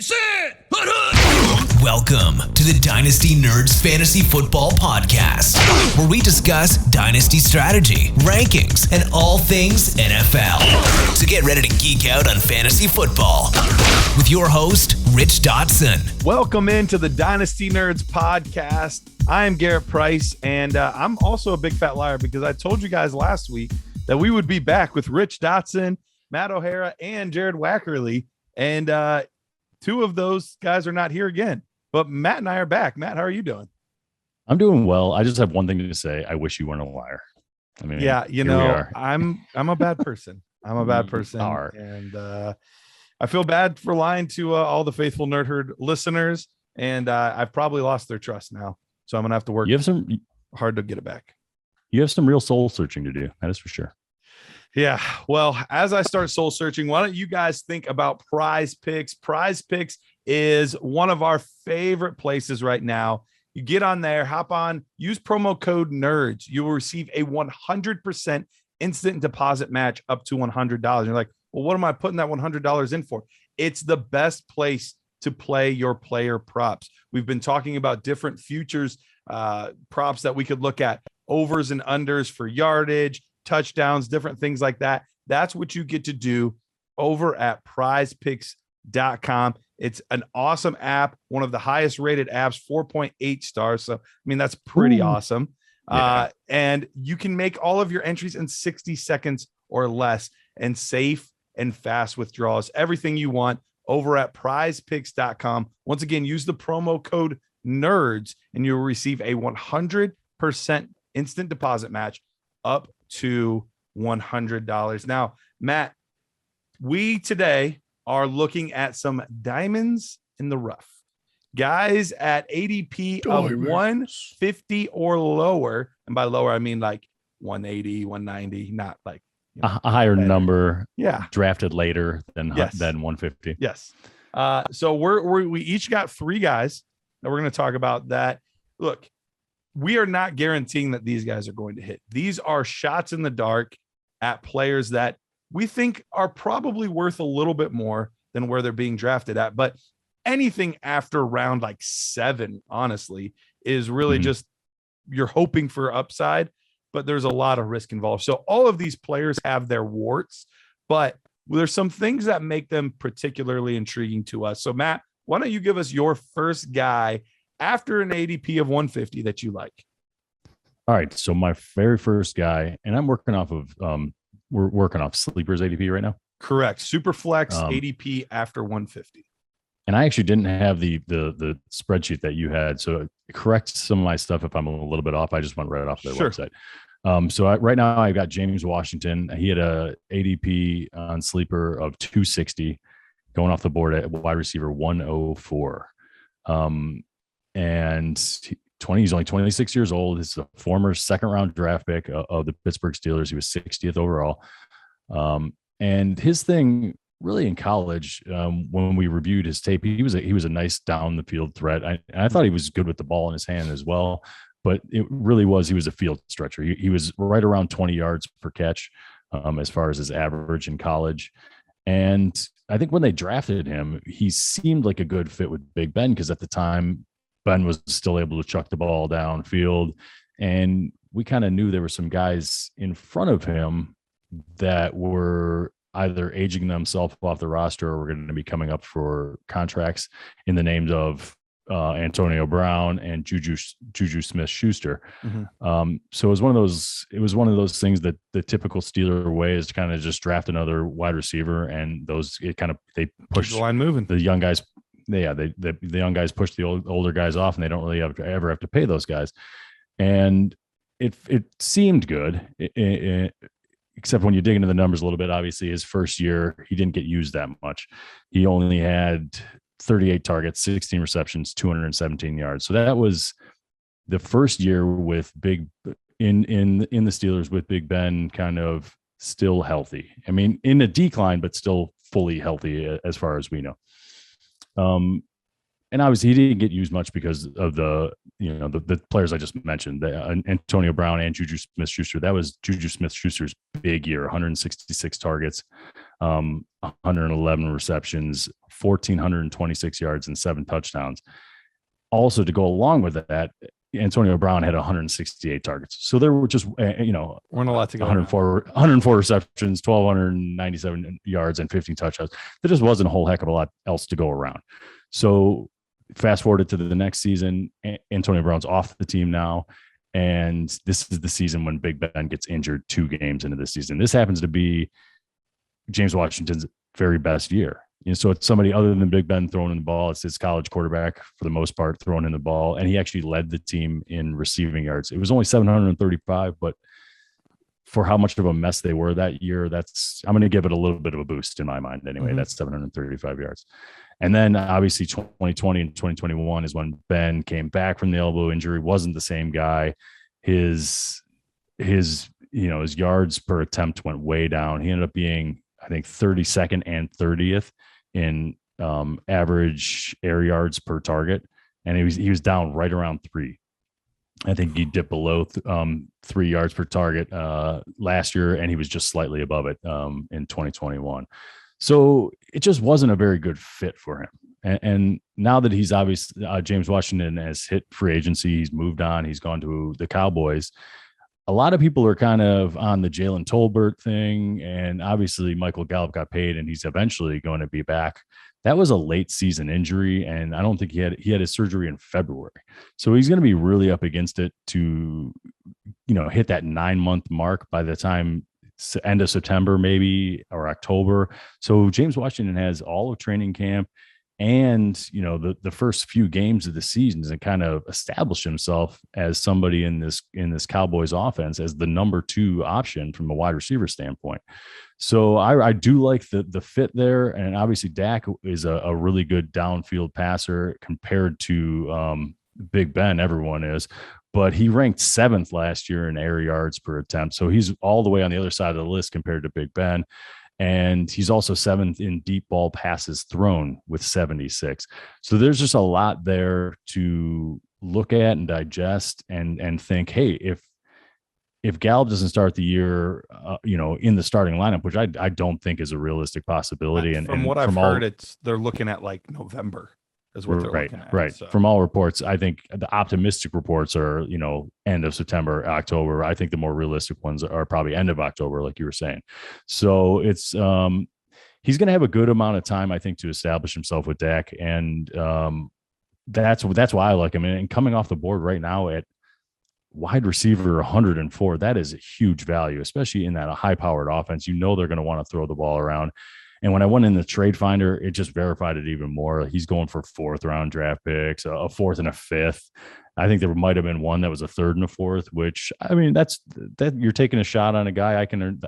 Sit! Welcome to the Dynasty Nerds Fantasy Football Podcast, where we discuss Dynasty strategy, rankings, and all things NFL. So get ready to geek out on fantasy football with your host, Rich Dotson. Welcome into the Dynasty Nerds Podcast. I am Garrett Price, and I'm also a big fat liar because I told you guys last week that we would be back with Rich Dotson, Matt O'Hara, and Jared Wackerly. And two of those guys are not here again, but Matt and I are back. Matt, how are you doing? I'm doing well. I just have one thing to say. I wish you weren't a liar. I mean, yeah, you know, I'm a bad person. I'm a bad person. And I feel bad for lying to all the faithful Nerd Herd listeners. And I've probably lost their trust now. So I'm going to have to work hard to get it back. You have some real soul searching to do. That is for sure. Yeah. Well, as I start soul searching, why don't you guys think about Prize Picks? Prize Picks is one of our favorite places right now. You get on there, hop on, use promo code NERDS. You will receive a 100% instant deposit match up to $100. You're like, well, what am I putting that $100 in for? It's the best place to play your player props. We've been talking about different futures props that we could look at, overs and unders for yardage, touchdowns, different things like that. That's what you get to do over at prizepicks.com. It's an awesome app, one of the highest rated apps, 4.8 stars. So, I mean, that's pretty awesome. Yeah. And you can make all of your entries in 60 seconds or less and safe and fast withdrawals, everything you want over at prizepicks.com. Once again, use the promo code NERDS and you'll receive a 100% instant deposit match up to $100. Now, Matt, we today are looking at some diamonds in the rough. Guys at ADP of 150 or lower. And by lower, I mean like 180, 190, not like a higher number. Yeah. Drafted later than 150. Yes. So we each got three guys that we're going to talk about that. Look, we are not guaranteeing that these guys are going to hit. These are shots in the dark at players that we think are probably worth a little bit more than where they're being drafted at. But anything after round like 7, honestly, is really just you're hoping for upside, but there's a lot of risk involved. So all of these players have their warts, but there's some things that make them particularly intriguing to us. So Matt, why don't you give us your first guy after an ADP of 150 that you like? All right. So my very first guy, and I'm working off of, we're working off Sleeper's ADP right now. Correct. Superflex ADP after 150. And I actually didn't have the spreadsheet that you had. So correct some of my stuff if I'm a little bit off. I just went right off their website. So right now I've got James Washington. He had a ADP on Sleeper of 260 going off the board at wide receiver 104. And he's only 26 years old. He's a former second round draft pick of the Pittsburgh Steelers. He was 60th overall. And his thing really in college, when we reviewed his tape, he was a nice down the field threat. I thought he was good with the ball in his hand as well, but it really he was a field stretcher. He was right around 20 yards per catch as far as his average in college. And I think when they drafted him, he seemed like a good fit with Big Ben because at the time, Ben was still able to chuck the ball downfield. And we kind of knew there were some guys in front of him that were either aging themselves off the roster or were going to be coming up for contracts in the names of Antonio Brown and Juju Smith-Schuster. So it was one of those things that the typical Steeler way is to kind of just draft another wide receiver, and they push the line moving. The young guys. The young guys push the older guys off, and they don't really ever have to pay those guys. And it seemed good, except when you dig into the numbers a little bit. Obviously, his first year, he didn't get used that much. He only had 38 targets, 16 receptions, 217 yards. So that was the first year with Big in the Steelers with Big Ben kind of still healthy. I mean, in a decline, but still fully healthy as far as we know. and obviously he didn't get used much because of the players I just mentioned, Antonio Brown and Juju Smith-Schuster. That was Juju Smith-Schuster's big year, 166 targets, 111 receptions, 1,426 yards, and 7 touchdowns. Also, to go along with that, Antonio Brown had 168 targets. So there were just, weren't a lot to go 104 receptions, 1,297 yards, and 15 touchdowns. There just wasn't a whole heck of a lot else to go around. So fast forward to the next season, Antonio Brown's off the team now. And this is the season when Big Ben gets injured 2 games into the season. This happens to be James Washington's very best year. So it's somebody other than Big Ben throwing in the ball. It's his college quarterback for the most part throwing in the ball. And he actually led the team in receiving yards. It was only 735, but for how much of a mess they were that year, I'm going to give it a little bit of a boost in my mind. Anyway, Mm-hmm. That's 735 yards. And then obviously 2020 and 2021 is when Ben came back from the elbow injury, wasn't the same guy. His yards per attempt went way down. He ended up being, I think, 32nd and 30th in average air yards per target. And he was down right around 3. I think he dipped below 3 yards per target last year, and he was just slightly above it in 2021. So it just wasn't a very good fit for him. And now that he's obviously James Washington has hit free agency, he's moved on, he's gone to the Cowboys. A lot of people are kind of on the Jalen Tolbert thing, and obviously Michael Gallup got paid and he's eventually going to be back. That was a late season injury, and I don't think he had his surgery in February. So he's going to be really up against it to, hit that 9-month mark by the time end of September, maybe, or October. So James Washington has all of training camp and, the first few games of the season to kind of establish himself as somebody in this Cowboys offense as the number 2 option from a wide receiver standpoint. So I do like the fit there. And obviously Dak is a really good downfield passer compared to Big Ben. Everyone is, but he ranked 7th last year in air yards per attempt. So he's all the way on the other side of the list compared to Big Ben. And he's also 7th in deep ball passes thrown with 76. So there's just a lot there to look at and digest and think, hey, if Gallup doesn't start the year, in the starting lineup, which I don't think is a realistic possibility. And from what I've heard, they're looking at like November is what they're looking at. Right. So. From all reports, I think the optimistic reports are, end of September, October. I think the more realistic ones are probably end of October, like you were saying. So it's, he's going to have a good amount of time, I think, to establish himself with Dak. And that's why I like him. And coming off the board right now at wide receiver 104, that is a huge value, especially in that high-powered offense. They're going to want to throw the ball around. And when I went in the trade finder, it just verified it even more. He's going for 4th-round draft picks, a 4th and a 5th. I think there might have been one that was a 3rd and a 4th, which, I mean, that you're taking a shot on a guy.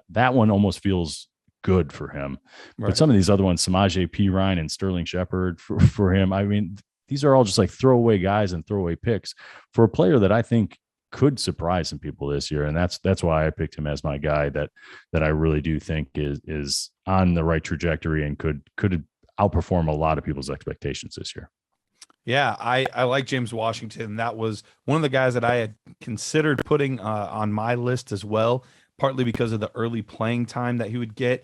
That one almost feels good for him. Right. But some of these other ones, Samaje Perine and Sterling Shepard for him, I mean, these are all just like throwaway guys and throwaway picks for a player that I think could surprise some people this year. And that's why I picked him as my guy that I really do think is on the right trajectory and could outperform a lot of people's expectations this year. Yeah, I like James Washington. That was one of the guys that I had considered putting on my list as well, partly because of the early playing time that he would get.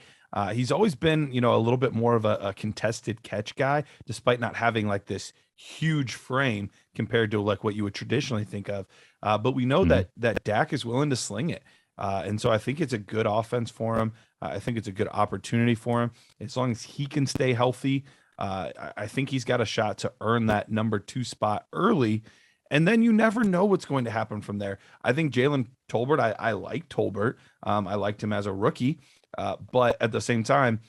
He's always been, a little bit more of a contested catch guy, despite not having like this huge frame compared to like what you would traditionally think of. But we know that Dak is willing to sling it. And so I think it's a good offense for him. I think it's a good opportunity for him. As long as he can stay healthy, I think he's got a shot to earn that number 2 spot early. And then you never know what's going to happen from there. I think Jalen Tolbert, I like Tolbert. I liked him as a rookie. But at the same time,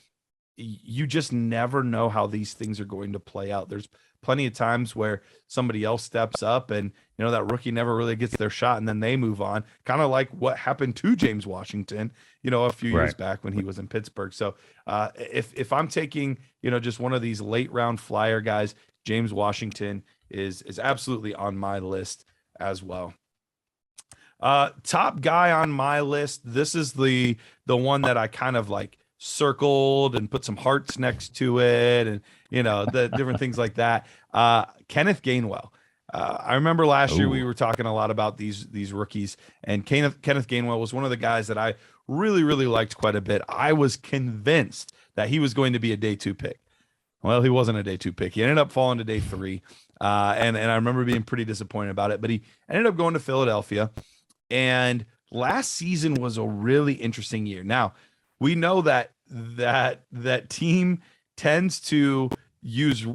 you just never know how these things are going to play out. There's plenty of times where somebody else steps up and, that rookie never really gets their shot and then they move on. Kind of like what happened to James Washington, a few years back when he was in Pittsburgh. So if I'm taking, just one of these late round flyer guys, James Washington is absolutely on my list as well. Top guy on my list. This is the one that I kind of like circled and put some hearts next to it. the different things like that. Kenneth Gainwell. I remember last year we were talking a lot about these rookies, and Kenneth Gainwell was one of the guys that I really, really liked quite a bit. I was convinced that he was going to be a day 2 pick. Well, he wasn't a day 2 pick. He ended up falling to day 3. And I remember being pretty disappointed about it, but he ended up going to Philadelphia. And last season was a really interesting year. Now, we know that team tends to use,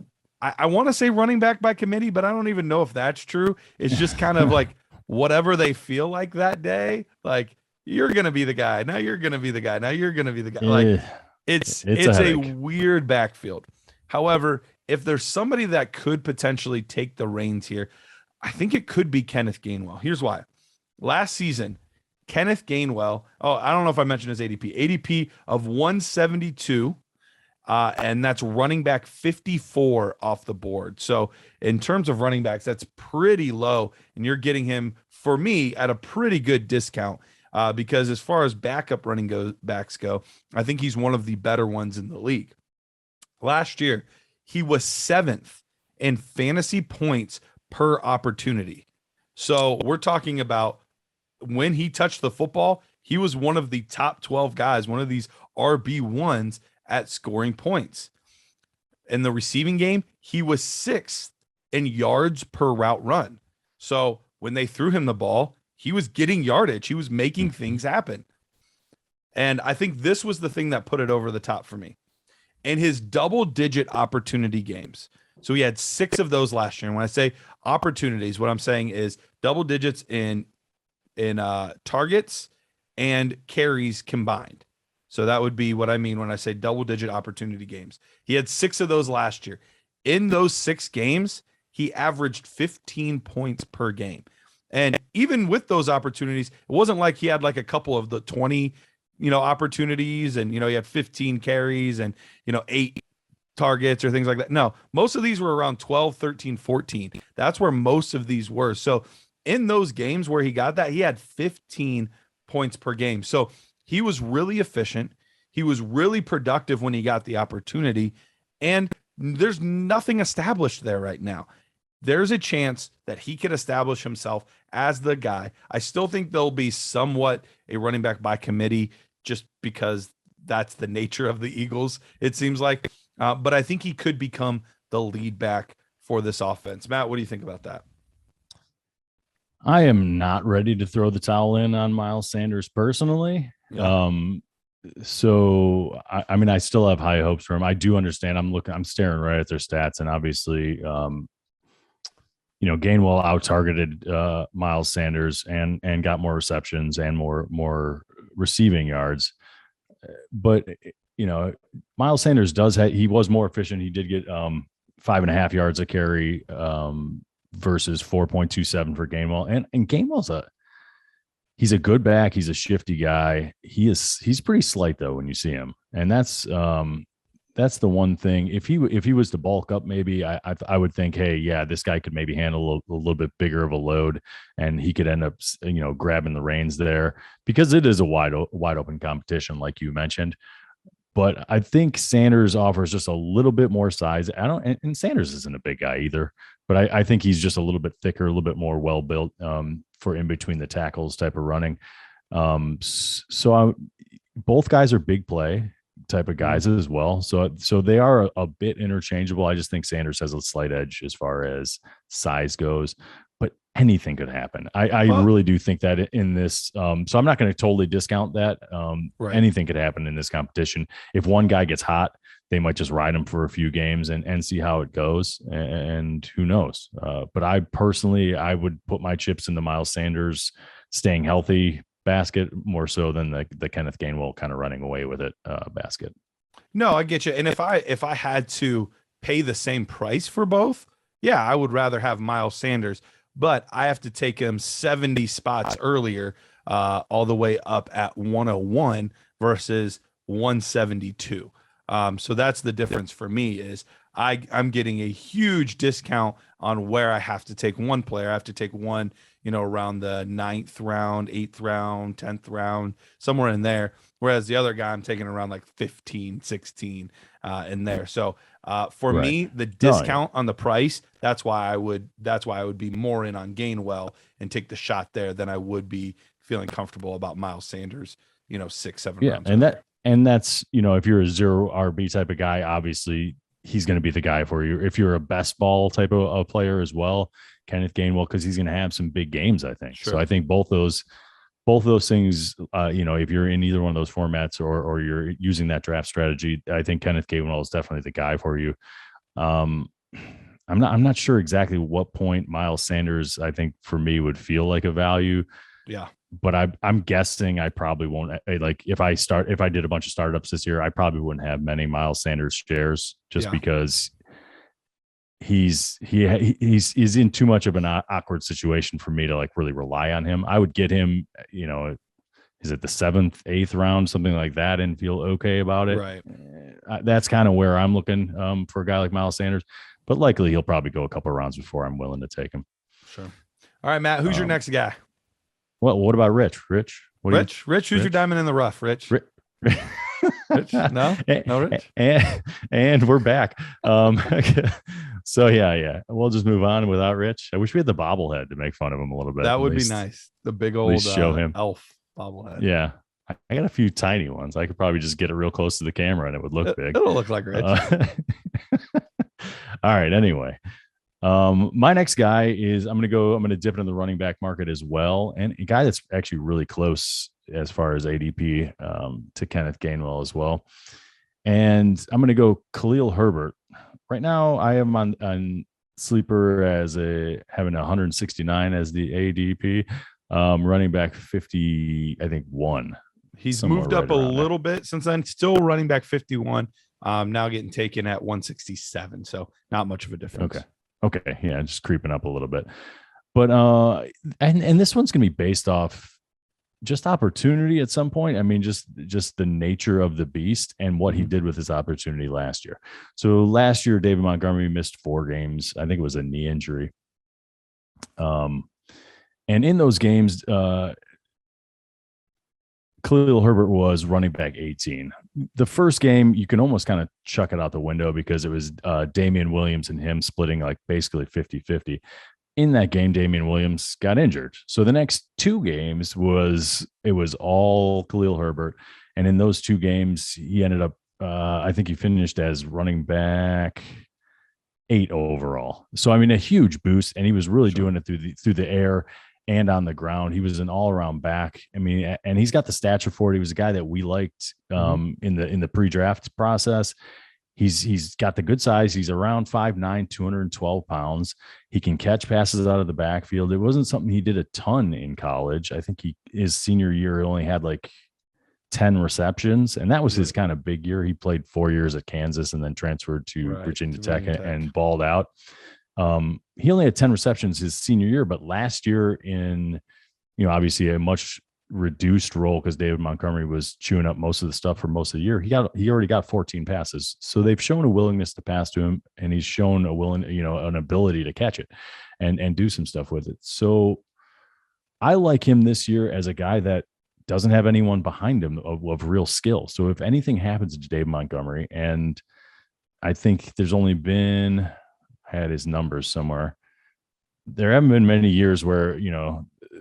I want to say running back by committee, but I don't even know if that's true. It's just kind of like whatever they feel like that day. Like, you're going to be the guy. Now you're going to be the guy. Now you're going to be the guy. Like, it's a weird backfield. However, if there's somebody that could potentially take the reins here, I think it could be Kenneth Gainwell. Here's why. Last season, Kenneth Gainwell, I don't know if I mentioned his ADP of 172, and that's running back 54 off the board. So in terms of running backs, that's pretty low, and you're getting him, for me, at a pretty good discount, because as far as backup backs go, I think he's one of the better ones in the league. Last year, he was 7th in fantasy points per opportunity. So we're talking about when he touched the football, he was one of the top 12 guys, one of these RB1s at scoring points. In the receiving game, he was 6th in yards per route run. So when they threw him the ball, he was getting yardage. He was making things happen. And I think this was the thing that put it over the top for me. In his double-digit opportunity games, so he had 6 of those last year. And when I say opportunities, what I'm saying is double digits in targets and carries combined. So that would be what I mean when I say double-digit opportunity games. He had 6 of those last year. In those 6 games, he averaged 15 points per game. And even with those opportunities, it wasn't like he had like a couple of the 20 opportunities and, he had 15 carries and, 8 targets or things like that. No, most of these were around 12, 13, 14. That's where most of these were. So in those games where he got that, he had 15 points per game. So he was really efficient. He was really productive when he got the opportunity. And there's nothing established there right now. There's a chance that he could establish himself as the guy. I still think there'll be somewhat a running back by committee, just because that's the nature of the Eagles, it seems like. But I think he could become the lead back for this offense. Matt, what do you think about that? I am not ready to throw the towel in on Miles Sanders personally. Yeah. So I mean, I still have high hopes for him. I do understand. I'm staring right at their stats, and obviously, Gainwell out-targeted Miles Sanders and got more receptions and more receiving yards. But Miles Sanders he was more efficient. He did get 5.5 yards a carry versus 4.27 for Gainwell. And Gainwell's he's a good back. He's a shifty guy. He's pretty slight though when you see him, and that's the one thing. If he was to bulk up, maybe I would think, hey, yeah, this guy could maybe handle a little bit bigger of a load, and he could end up grabbing the reins there, because it is a wide open competition, like you mentioned. But I think Sanders offers just a little bit more size. And Sanders isn't a big guy either, but I think he's just a little bit thicker, a little bit more well built for in between the tackles type of running. Both guys are big play type of guys as well. So they are a bit interchangeable. I just think Sanders has a slight edge as far as size goes, but anything could happen. I really do think that in this, so I'm not going to totally discount that. Right. Anything could happen in this competition. If one guy gets hot, they might just ride him for a few games and see how it goes. And who knows? But I would put my chips in the Miles Sanders staying healthy basket more so than the Kenneth Gainwell kind of running away with it basket. No, I get you. And if I had to pay the same price for both, yeah, I would rather have Miles Sanders, but I have to take him 70 spots earlier, all the way up at 101 versus 172. So that's the difference for me is I'm getting a huge discount on where I have to take one player. I have to take one, around the 9th round, 8th round, 10th round, somewhere in there. Whereas the other guy I'm taking around like 15, 16. in there. So for Right. me, the discount on the price, that's why I would be more in on Gainwell and take the shot there than I would be feeling comfortable about Miles Sanders, 6-7 rounds. And that's, if you're a 0 RB type of guy, obviously he's going to be the guy for you. If you're a best ball type of player as well, Kenneth Gainwell, because he's going to have some big games, I think. Sure. So I think both those things, if you're in either one of those formats or you're using that draft strategy, I think Kenneth Gainwell is definitely the guy for you. I'm not sure exactly what point Miles Sanders, I think for me, would feel like a value. Yeah. But I'm guessing I probably won't, like if I did a bunch of startups this year, I probably wouldn't have many Miles Sanders shares just because he's in too much of an awkward situation for me to like really rely on him. I would get him, is it the 7th, 8th round, something like that, and feel okay about it. Right. That's kind of where I'm looking for a guy like Miles Sanders, but likely he'll probably go a couple of rounds before I'm willing to take him. Sure. All right, Matt, who's your next guy? Well, what about Rich? Rich, who's your diamond in the rough? Rich? Rich? No, Rich. And we're back. So yeah, we'll just move on without Rich. I wish we had the bobblehead to make fun of him a little bit. That would be nice. The big old show him elf bobblehead. Yeah, I got a few tiny ones. I could probably just get it real close to the camera and it would look big. It'll look like Rich. All right. Anyway. My next guy is I'm going to dip into the running back market as well. And a guy that's actually really close as far as ADP to Kenneth Gainwell as well. And I'm going to go Khalil Herbert. Right now I am on Sleeper as having 169 as the ADP, running back 50, I think 1. He's moved up a little bit since then, still running back 51. Now getting taken at 167. So not much of a difference. Okay. Yeah. Just creeping up a little bit, but, and this one's going to be based off just opportunity at some point. I mean, just the nature of the beast and what he did with his opportunity last year. So last year, David Montgomery missed 4 games. I think it was a knee injury. And in those games, Khalil Herbert was running back 18. The first game, you can almost kind of chuck it out the window because it was Damian Williams and him splitting like basically 50-50. In that game, Damian Williams got injured. So the next 2 games was all Khalil Herbert. And in those 2 games, he ended up, I think he finished as running back 8 overall. So, I mean, a huge boost. And he was really doing it through the air and on the ground. He was an all-around back. I mean, and he's got the stature for it. He was a guy that we liked in the pre-draft process. He's got the good size. He's around 5'9", 212 pounds. He can catch passes out of the backfield. It wasn't something he did a ton in college. I think his senior year only had like 10 receptions, and that was his kind of big year. He played 4 years at Kansas and then transferred to Virginia Tech and balled out. He only had 10 receptions his senior year, but last year in, obviously a much reduced role because David Montgomery was chewing up most of the stuff for most of the year. He already got 14 passes. So they've shown a willingness to pass to him, and he's shown an ability to catch it and do some stuff with it. So I like him this year as a guy that doesn't have anyone behind him of real skill. So if anything happens to David Montgomery, and I think there's only been, I had his numbers somewhere. There haven't been many years where,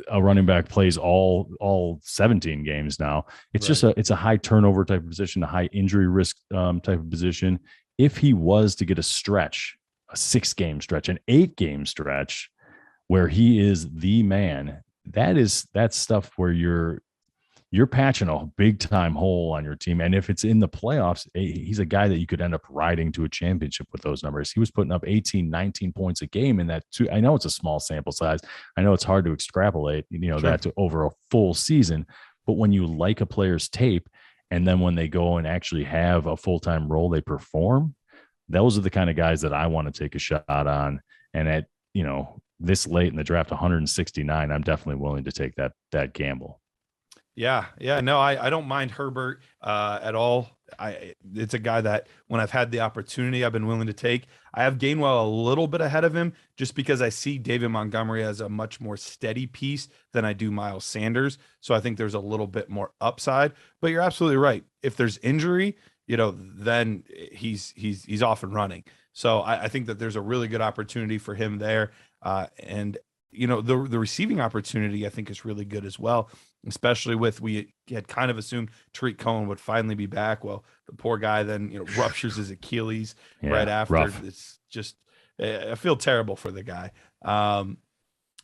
a running back plays all 17 games now. It's just it's a high turnover type of position, a high injury risk type of position. If he was to get a stretch, a 6-game stretch, an 8-game stretch where he is the man, that's stuff where you're patching a big time hole on your team. And if it's in the playoffs, he's a guy that you could end up riding to a championship with those numbers. He was putting up 18, 19 points a game in that too. I know it's a small sample size. I know it's hard to extrapolate, that to over a full season, but when you like a player's tape and then when they go and actually have a full-time role, they perform. Those are the kind of guys that I want to take a shot on. And at, this late in the draft, 169, I'm definitely willing to take that gamble. Yeah. No, I don't mind Herbert at all. It's a guy that when I've had the opportunity, I've been willing to take. I have Gainwell a little bit ahead of him just because I see David Montgomery as a much more steady piece than I do Miles Sanders. So I think there's a little bit more upside, but you're absolutely right. If there's injury, then he's off and running. So I think that there's a really good opportunity for him there. And the receiving opportunity I think is really good as well, especially with, we had kind of assumed Tariq Cohen would finally be back. Well, the poor guy then ruptures his Achilles right after. Rough. It's just, I feel terrible for the guy.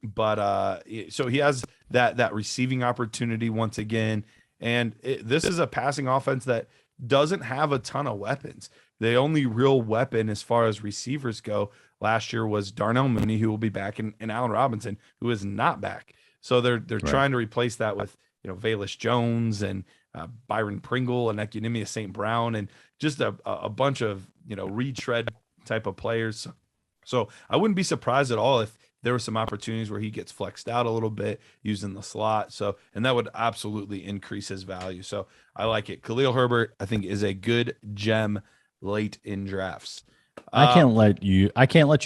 But so he has that receiving opportunity once again. And this is a passing offense that doesn't have a ton of weapons. The only real weapon as far as receivers go last year was Darnell Mooney, who will be back, and Allen Robinson, who is not back. So they're trying to replace that with Velus Jones and Byron Pringle and Equinemius St. Brown, and just a bunch of retread type of players. So I wouldn't be surprised at all if there were some opportunities where he gets flexed out a little bit using the slot. So, and that would absolutely increase his value. So I like it. Khalil Herbert, I think, is a good gem late in drafts. I can't let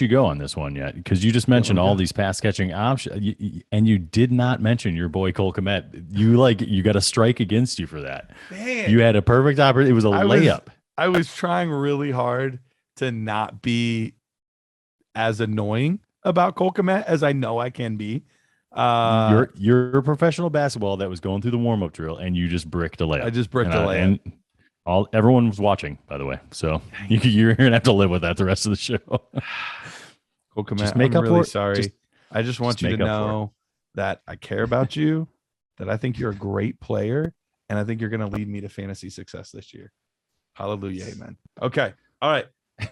you go on this one yet, because you just mentioned all these pass catching options, and you did not mention your boy Cole Kmet. You got a strike against you for that. Man, you had a perfect opportunity. It was a layup. I was trying really hard to not be as annoying about Cole Kmet as I know I can be. You're a professional basketball that was going through the warm-up drill, and you just bricked a layup. I just bricked a layup. And everyone was watching, by the way. So you're gonna have to live with that the rest of the show. Cole Kmet, I'm really sorry. I just want you to know that I care about you, that I think you're a great player, and I think you're going to lead me to fantasy success this year. Hallelujah, amen. Okay, all right.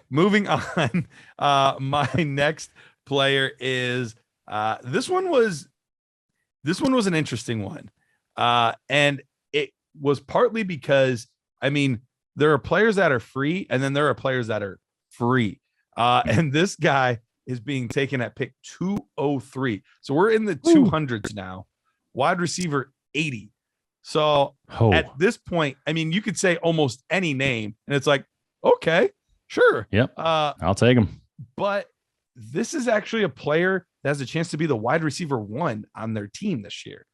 Moving on. My next player is this one was an interesting one, and it was partly because there are players that are free, and then there are players that are free, and this guy is being taken at pick 203. So we're in the 200s now. Wide receiver 80. So at this point, you could say almost any name, and it's like, okay, sure. Yep. I'll take him. But this is actually a player that has a chance to be the wide receiver 1 on their team this year.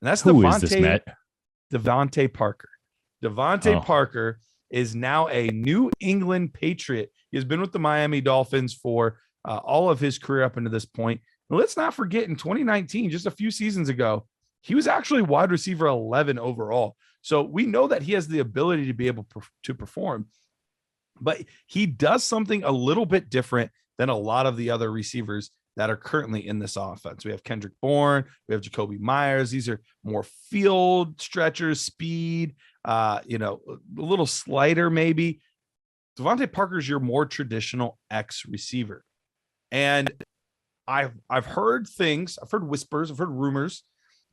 And that's Devante Parker. Devante Parker is now a New England Patriot. He has been with the Miami Dolphins for all of his career up into this point. And let's not forget, in 2019, just a few seasons ago, he was actually wide receiver 11 overall. So we know that he has the ability to be able to perform. But he does something a little bit different than a lot of the other receivers that are currently in this offense. We have Kendrick Bourne, we have Jacoby Myers. These are more field stretchers, speed, a little slider maybe. Devante Parker's your more traditional X receiver. And I've heard things, I've heard whispers, I've heard rumors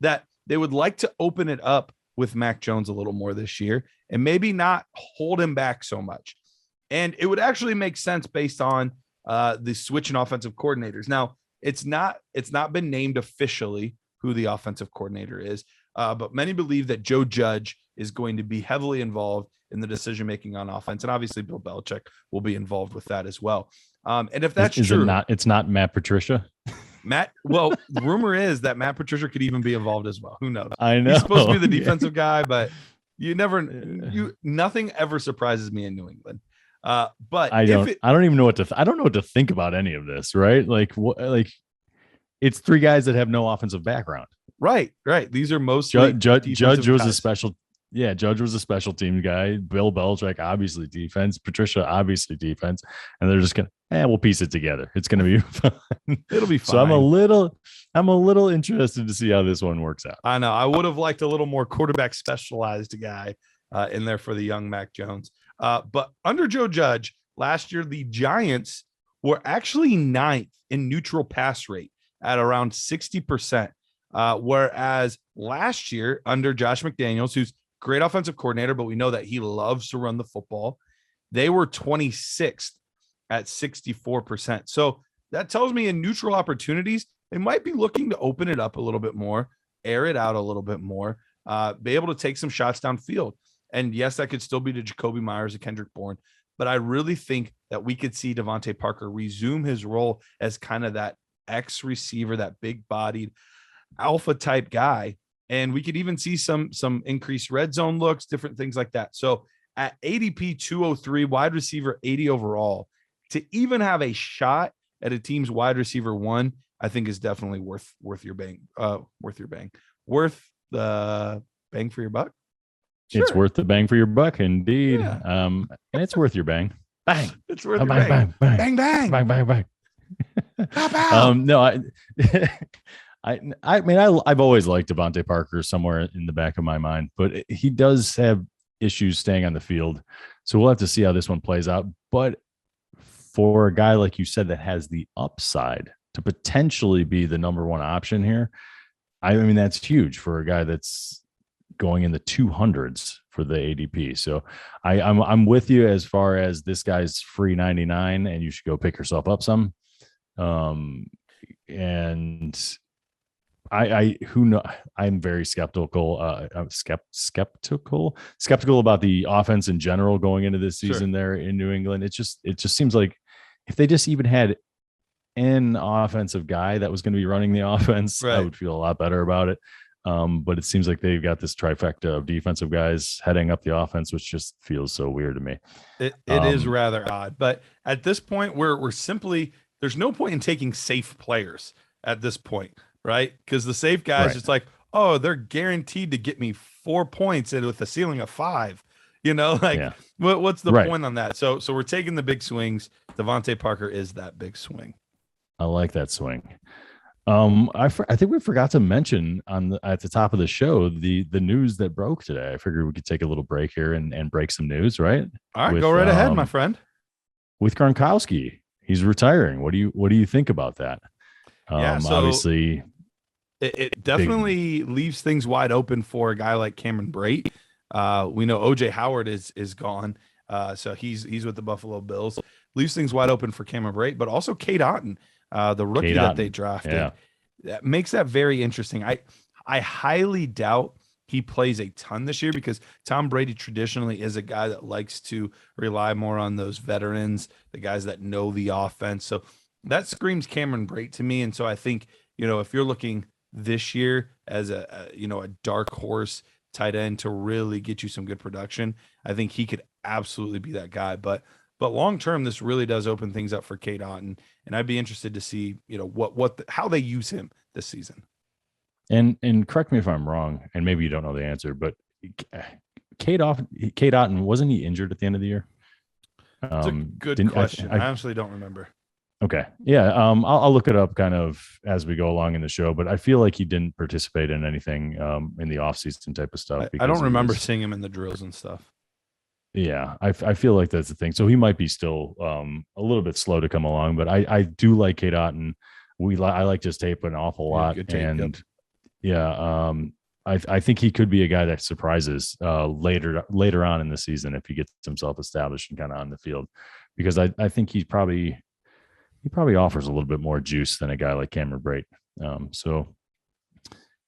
that they would like to open it up with Mac Jones a little more this year and maybe not hold him back so much. And it would actually make sense based on the switch in offensive coordinators. Now, it's not been named officially who the offensive coordinator is, but many believe that Joe Judge is going to be heavily involved in the decision-making on offense. And obviously Bill Belichick will be involved with that as well. And if that's true, it's not Matt Patricia. The rumor is that Matt Patricia could even be involved as well. Who knows? I know he's supposed to be the defensive guy, but nothing ever surprises me in New England. But I don't even know I don't know what to think about any of this, right? Like it's three guys that have no offensive background. Right. These are mostly Judge was a special team guy. Bill Belichick, obviously defense. Patricia, obviously defense. And they're just we'll piece it together. It's gonna be fun. It'll be fun. So I'm a little interested to see how this one works out. I know. I would have liked a little more quarterback specialized guy in there for the young Mac Jones. But under Joe Judge last year, the Giants were actually 9th in neutral pass rate at around 60%. Whereas last year under Josh McDaniels, who's great offensive coordinator, but we know that he loves to run the football, they were 26th at 64%. So that tells me in neutral opportunities, they might be looking to open it up a little bit more, air it out a little bit more, be able to take some shots downfield. And yes, that could still be to Jacoby Myers and Kendrick Bourne, but I really think that we could see Devante Parker resume his role as kind of that X receiver, that big bodied alpha type guy. And we could even see some increased red zone looks, different things like that. So at ADP 203, wide receiver 80 overall, to even have a shot at a team's wide receiver 1, I think is definitely worth your bang, worth the bang for your buck. Sure. It's worth the bang for your buck, indeed. Yeah. And it's worth your bang. Bang. It's worth your bang. Bang, bang. Bang, bang, bang. Pow. No, I mean, I've always liked Devante Parker somewhere in the back of my mind, but he does have issues staying on the field. So we'll have to see how this one plays out. But for a guy, like you said, that has the upside to potentially be the number one option here, I mean, that's huge for a guy that's going in the 200s for the ADP. So I'm with you as far as this guy's free 99 and you should go pick yourself up some. And who know, I'm very skeptical. I'm skeptical about the offense in general going into this season. Sure. There in New England. It just seems like if they just even had an offensive guy that was going to be running the offense, right, I would feel a lot better about it. But it seems like they've got this trifecta of defensive guys heading up the offense, which just feels so weird to me. It is rather odd, but at this point we're simply, there's no point in taking safe players at this point, right? Because the safe guys, right, it's like, oh, they're guaranteed to get me 4 points and with a ceiling of 5, what's the point on that? So we're taking the big swings. Devante Parker is that big swing. I like that swing. I think we forgot to mention at the top of the show the news that broke today. I figured we could take a little break here and break some news, right? All right, go right ahead, my friend. With Gronkowski, he's retiring. What do you think about that? So obviously, it definitely leaves things wide open for a guy like Cameron Brate. We know OJ Howard is gone, so he's with the Buffalo Bills. Leaves things wide open for Cameron Brate, but also Cade Otton. The rookie that they drafted. Yeah. That makes that very interesting. I highly doubt he plays a ton this year because Tom Brady traditionally is a guy that likes to rely more on those veterans, the guys that know the offense. So that screams Cameron Brate to me. And so I think, if you're looking this year as a dark horse tight end to really get you some good production, I think he could absolutely be that guy. But long term, this really does open things up for Cade Otton, and I'd be interested to see, how they use him this season. And correct me if I'm wrong, and maybe you don't know the answer, but Cade Otton, wasn't he injured at the end of the year? That's a good question. I honestly don't remember. Okay, yeah, I'll look it up kind of as we go along in the show, but I feel like he didn't participate in anything in the offseason type of stuff. I don't remember seeing him in the drills and stuff. Yeah, I feel like that's the thing. So he might be still a little bit slow to come along, but I do like Cade Otton. I like his tape an awful lot, tape, and I think he could be a guy that surprises later on in the season if he gets himself established and kind of on the field, because I think he probably offers a little bit more juice than a guy like Cameron Brate. So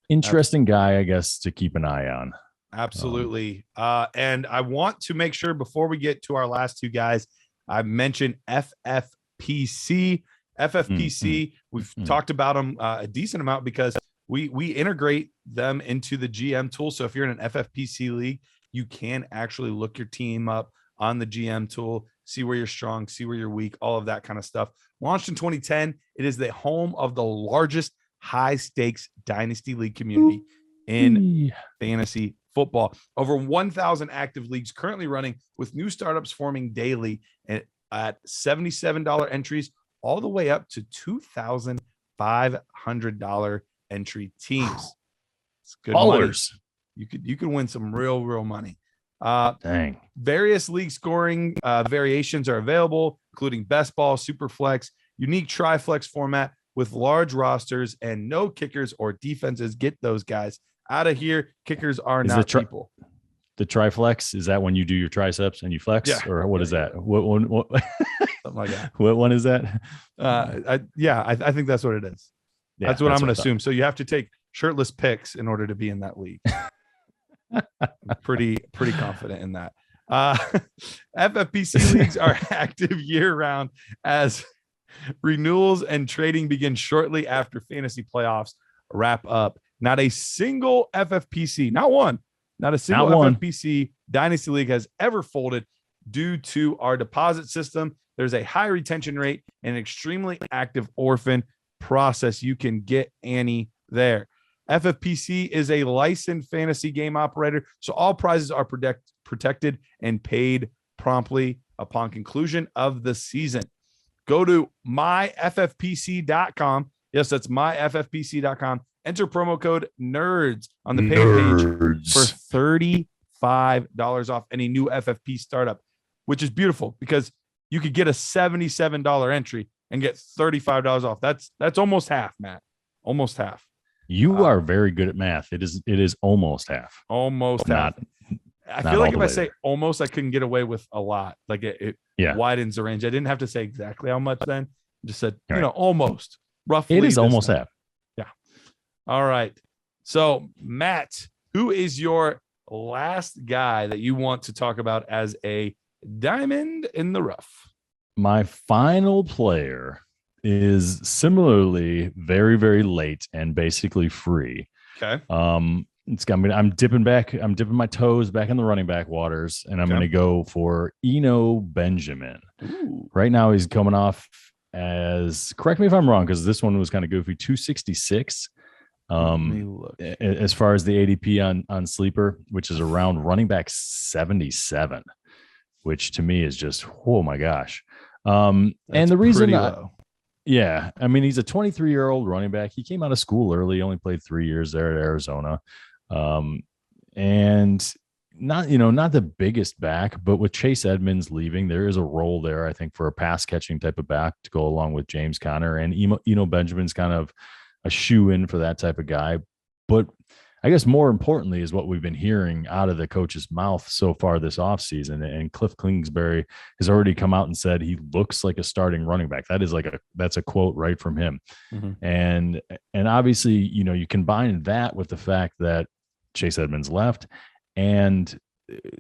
interesting guy, I guess, to keep an eye on. Absolutely. And I want to make sure before we get to our last two guys, I mentioned FFPC. We've talked about them a decent amount because we integrate them into the GM tool. So if you're in an FFPC league, you can actually look your team up on the GM tool, see where you're strong, see where you're weak, all of that kind of stuff. Launched in 2010, it is the home of the largest high stakes dynasty league community in fantasy football. Over 1,000 active leagues currently running, with new startups forming daily at $77 entries all the way up to $2,500 entry teams. It's good money. You could win some real money. Dang. Various league scoring variations are available, including best ball, super flex, unique tri-flex format with large rosters and no kickers or defenses. Get those guys out of here. Kickers are not people. The triflex, is that when you do your triceps and you flex? Yeah. Or what is that? What something like that. What one is that? I think that's what it is. Yeah, that's what I'm going to assume. So you have to take shirtless pics in order to be in that league. I'm pretty confident in that. FFPC leagues are active year round as renewals and trading begin shortly after fantasy playoffs wrap up. Not a single FFPC, not one, Not a single Not one. FFPC Dynasty League has ever folded due to our deposit system. There's a high retention rate and an extremely active orphan process. You can get Annie there. FFPC is a licensed fantasy game operator, so all prizes are protected and paid promptly upon conclusion of the season. Go to myffpc.com. Yes, that's myffpc.com. Enter promo code NERDS on the page for $35 off any new FFP startup, which is beautiful because you could get a $77 entry and get $35 off. That's almost half, Matt. Almost half. You are very good at math. It is almost half. Almost half. I feel like if I say almost, I couldn't get away with a lot. Like it widens the range. I didn't have to say exactly how much then. I just said, almost. Roughly. It is almost half. Yeah. All right. So, Matt, who is your last guy that you want to talk about as a diamond in the rough? My final player is similarly very, very late and basically free. Okay. I'm dipping my toes back in the running back waters, and I'm going to go for Eno Benjamin. Ooh. Right now, he's coming off as, correct me if I'm wrong, because this one was kind of goofy, 266. As far as the ADP on Sleeper, which is around running back 77, which to me is just, oh my gosh. And the reason he's a 23-year-old running back. He came out of school early, only played 3 years there at Arizona. And not the biggest back, but with Chase Edmonds leaving, there is a role there, I think, for a pass catching type of back to go along with James Conner, and Eno Benjamin's kind of a shoe in for that type of guy. But I guess more importantly is what we've been hearing out of the coach's mouth so far this offseason. And Cliff Kingsbury has already come out and said he looks like a starting running back. That's a quote right from him. Mm-hmm. And obviously, you combine that with the fact that Chase Edmonds left, and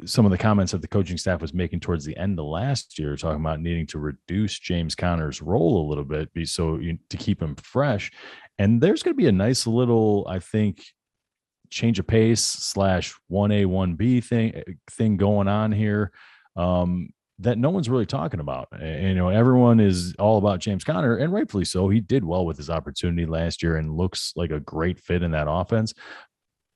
some of the comments that the coaching staff was making towards the end of last year, talking about needing to reduce James Conner's role a little bit to keep him fresh. And there's going to be a nice little, I think, change of pace / 1A, 1B thing going on here that no one's really talking about. And, everyone is all about James Conner, and rightfully so. He did well with his opportunity last year and looks like a great fit in that offense.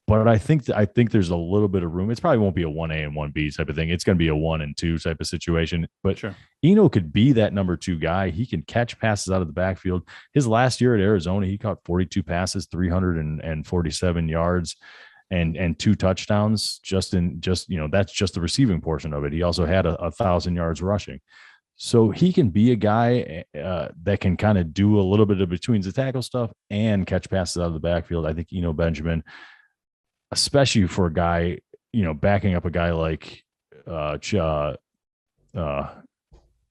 But I think there's a little bit of room. It probably won't be a 1A and 1B type of thing. It's going to be a 1 and 2 type of situation. But sure, Eno could be that number 2 guy. He can catch passes out of the backfield. His last year at Arizona, he caught 42 passes, 347 yards, and 2 touchdowns. That's just the receiving portion of it. He also had 1,000 yards rushing. So he can be a guy that can kind of do a little bit of between the tackle stuff and catch passes out of the backfield. I think Eno Benjamin, especially for a guy, backing up a guy like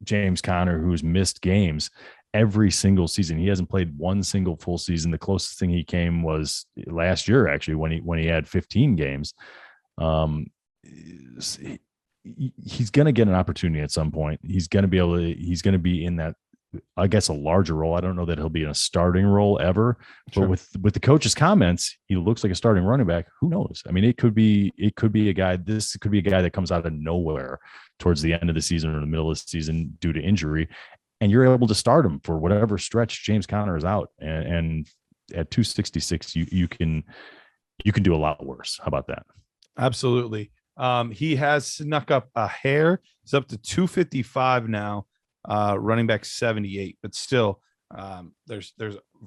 James Conner, who's missed games every single season. He hasn't played one single full season. The closest thing he came was last year, actually, when he had 15 games. He's going to get an opportunity at some point. He's going to be in that, I guess, a larger role. I don't know that he'll be in a starting role ever, but with the coach's comments, he looks like a starting running back. Who knows? I mean, it could be a guy. This could be a guy that comes out of nowhere towards the end of the season or the middle of the season due to injury, and you're able to start him for whatever stretch James Conner is out. And at 266, you can do a lot worse. How about that? Absolutely. He has snuck up a hair. He's up to 255 now. Running back 78, but still there's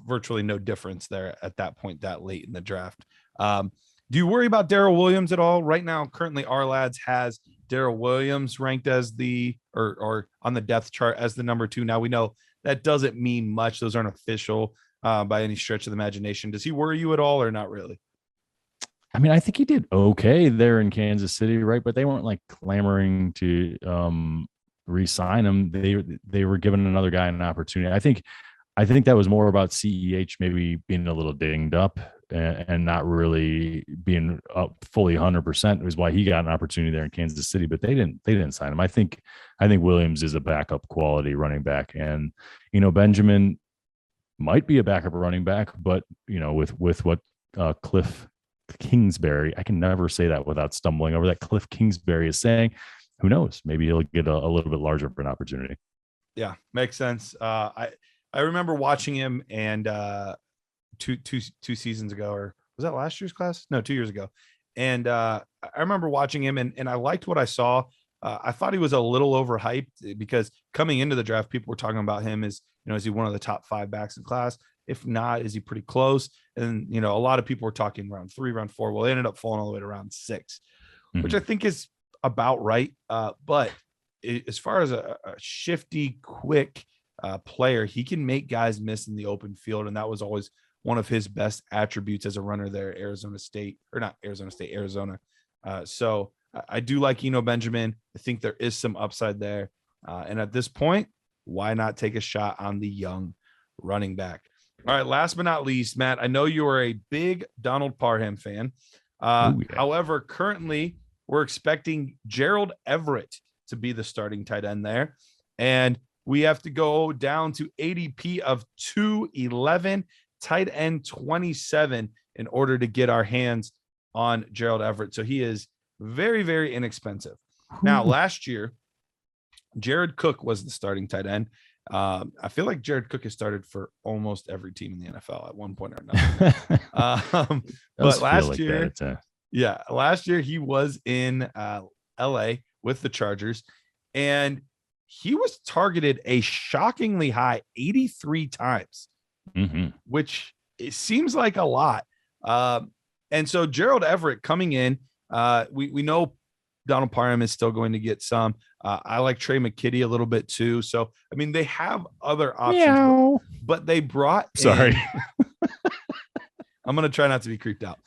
virtually no difference there at that point that late in the draft. Do you worry about Darrell Williams at all? Right now, currently our lads has Darrell Williams ranked as or on the depth chart as the number 2. Now we know that doesn't mean much. Those aren't official by any stretch of the imagination. Does he worry you at all or not really? I mean, I think he did okay there in Kansas City, right? But they weren't like clamoring to re-sign him. They were giving another guy an opportunity. I think that was more about CEH maybe being a little dinged up and not really being up fully 100% was why he got an opportunity there in Kansas City, but they didn't sign him. I think Williams is a backup quality running back, and Benjamin might be a backup running back, but with what Cliff Kingsbury. I can never say that without stumbling over that. Cliff Kingsbury is saying, who knows? Maybe he'll get a little bit larger of an opportunity. Yeah, makes sense. I remember watching him and two seasons ago, or was that last year's class? No, 2 years ago. And I remember watching him and I liked what I saw. I thought he was a little overhyped because coming into the draft, people were talking about him as, is he one of the top 5 backs in class? If not, is he pretty close? And, a lot of people were talking round 3, round 4. Well, they ended up falling all the way to round 6, which I think is about right. But as far as a shifty, quick player, he can make guys miss in the open field. And that was always one of his best attributes as a runner there at Arizona. So I do like Eno Benjamin. I think there is some upside there. And at this point, why not take a shot on the young running back? All right, last but not least, Matt, I know you are a big Donald Parham fan. However, currently we're expecting Gerald Everett to be the starting tight end there. And we have to go down to ADP of 211, tight end 27 in order to get our hands on Gerald Everett. So he is very, very inexpensive. Now, last year, Jared Cook was the starting tight end. I feel like Jared Cook has started for almost every team in the NFL at one point or another. But last year he was in LA with the Chargers, and he was targeted a shockingly high 83 times, which it seems like a lot. And so Gerald Everett coming in, we know Donald Parham is still going to get some. I like Trey McKitty a little bit too. So, I mean, they have other options, but they brought Sorry. I'm going to try not to be creeped out.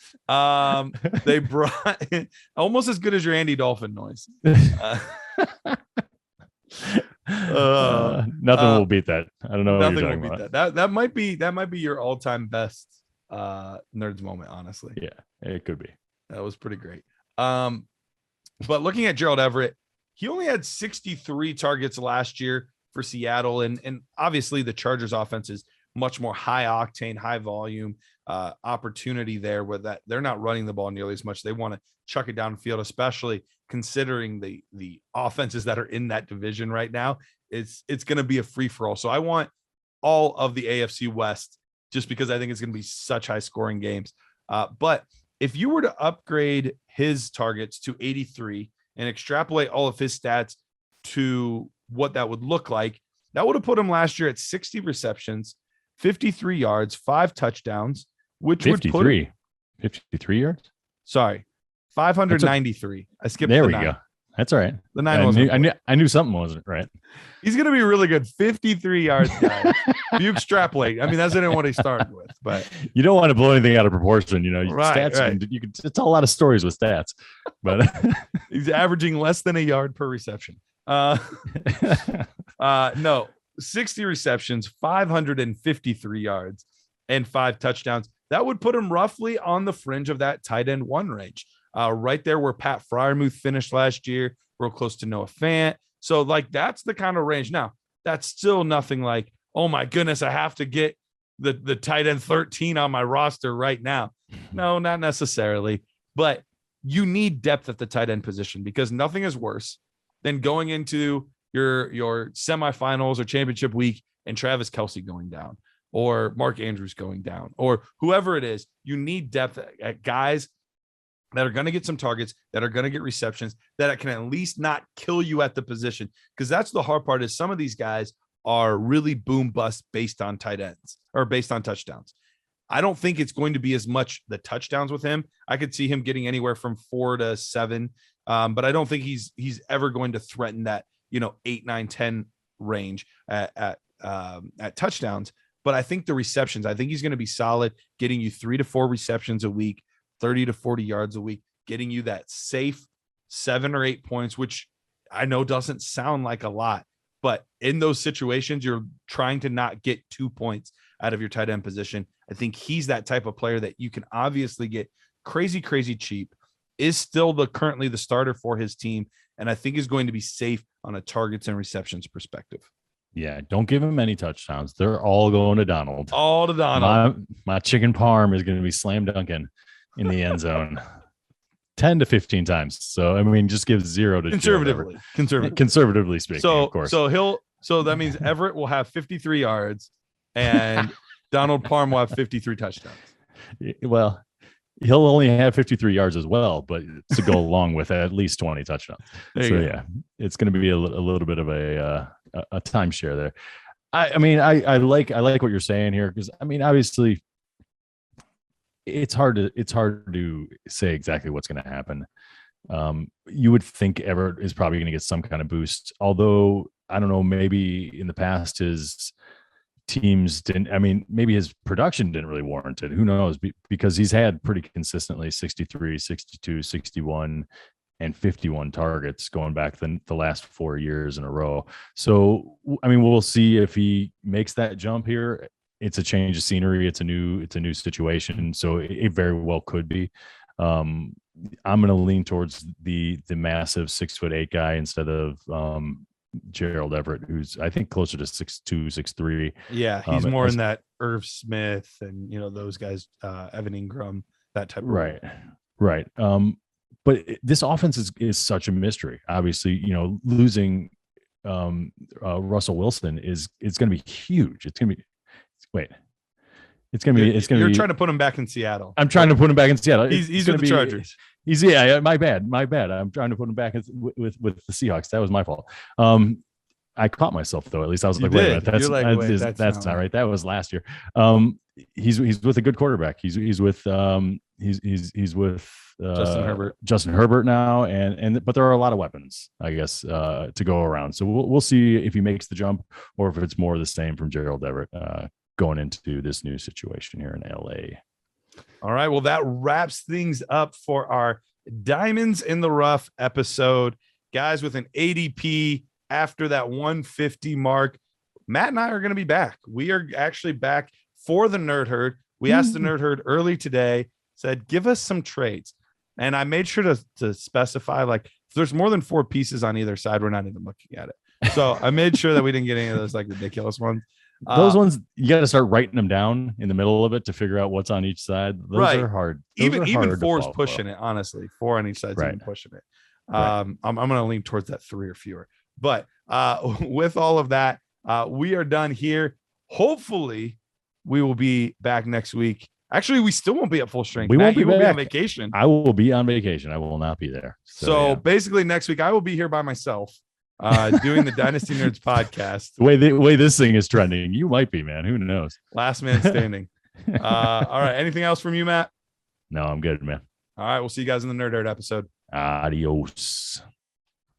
They brought in, almost as good as your Andy Dolphin noise. Nothing will beat that. I don't know what you're talking about. That might be your all-time best nerds moment, honestly. Yeah, it could be. That was pretty great. But looking at Gerald Everett, he only had 63 targets last year for Seattle. And obviously the Chargers offense is much more high octane, high volume opportunity there where that they're not running the ball nearly as much. They want to chuck it downfield, especially considering the offenses that are in that division right now. It's going to be a free for all. So I want all of the AFC West just because I think it's going to be such high scoring games. But if you were to upgrade his targets to 83 and extrapolate all of his stats to what that would look like, that would have put him last year at 60 receptions, 53 yards, 5 touchdowns, which 53. Would put him, 53 yards. Sorry, 593. I skipped. There the we 9. go. That's all right. The 9 I knew something wasn't right. He's going to be really good. 53 yards, guys. If you extrapolate, I mean, that's what he started with, but you don't want to blow anything out of proportion. Right, stats. Right. You can tell a lot of stories with stats, but he's averaging less than a yard per reception. No, 60 receptions, 553 yards, and 5 touchdowns. That would put him roughly on the fringe of that tight end 1 range. Right there where Pat Freiermuth finished last year, real close to Noah Fant. So that's the kind of range. Now, that's still nothing like, oh my goodness, I have to get the tight end 13 on my roster right now. No, not necessarily, but you need depth at the tight end position because nothing is worse than going into your semifinals or championship week and Travis Kelce going down or Mark Andrews going down or whoever it is. You need depth at guys that are going to get some targets, that are going to get receptions, that can at least not kill you at the position. Because that's the hard part is some of these guys are really boom bust based on tight ends or based on touchdowns. I don't think it's going to be as much the touchdowns with him. I could see him getting anywhere from 4 to 7, but I don't think he's ever going to threaten that 8, 9, 10 range at touchdowns. But I think the receptions, I think he's going to be solid, getting you 3 to 4 receptions a week, 30 to 40 yards a week, getting you that safe 7 or 8 points, which I know doesn't sound like a lot, but in those situations, you're trying to not get 2 points out of your tight end position. I think he's that type of player that you can obviously get crazy, crazy cheap, is still currently the starter for his team. And I think is going to be safe on a targets and receptions perspective. Yeah, don't give him any touchdowns. They're all going to Donald. All to Donald. My chicken parm is going to be slam dunking. in the end zone 10 to 15 times. So, I mean, just give 0 to conservatively speaking, of course. So that means Everett will have 53 yards and Donald Parham will have 53 touchdowns. Well, he'll only have 53 yards as well, but to go along with at least 20 touchdowns. So yeah, it's going to be a little bit of a timeshare there. I mean, I like what you're saying here, because I mean, obviously it's hard to say exactly what's going to happen. You would think Everett is probably going to get some kind of boost, although I don't know, maybe in the past his teams didn't. I mean, maybe his production didn't really warrant it. Who knows? Because he's had pretty consistently 63, 62, 61, and 51 targets going back the last 4 years in a row. So, I mean, we'll see if he makes that jump here. It's a change of scenery. It's a new situation. So it very well could be. I'm going to lean towards the massive 6'8" guy instead of Gerald Everett, who's I think closer to 6'2", 6'3". Yeah, he's more in that Irv Smith and those guys, Evan Ingram, that type of right. But this offense is such a mystery. Obviously, losing Russell Wilson it's going to be huge. It's going to be. You're trying to put him back in Seattle. I'm trying to put him back in Seattle. He's with the Chargers. My bad. I'm trying to put him back with the Seahawks. That was my fault. I caught myself though. At least I was like, wait a minute, that's not right. That was last year. He's with a good quarterback. He's with Justin Herbert now, but there are a lot of weapons, I guess, to go around. So we'll see if he makes the jump or if it's more of the same from Gerald Everett going into this new situation here in LA. All right. Well, that wraps things up for our Diamonds in the Rough episode. Guys, with an ADP after that 150 mark, Matt and I are going to be back. We are actually back for the Nerd Herd. We asked the Nerd Herd early today, said, give us some trades. And I made sure to specify, like, if there's more than 4 pieces on either side, we're not even looking at it. So I made sure that we didn't get any of those like ridiculous ones. Those ones, you got to start writing them down in the middle of it to figure out what's on each side. Those are hard. Even 4 is pushing it, honestly. 4 on each side is even pushing it. I'm going to lean towards that 3 or fewer. But with all of that, we are done here. Hopefully, we will be back next week. Actually, we still won't be at full strength. We won't be on vacation. I will be on vacation. I will not be there. So basically, next week I will be here by myself. Doing the Dynasty Nerds podcast. The way this thing is trending, you might be, man. Who knows? Last man standing. All right. Anything else from you, Matt? No, I'm good, man. All right. We'll see you guys in the Nerd Herd episode. Adios.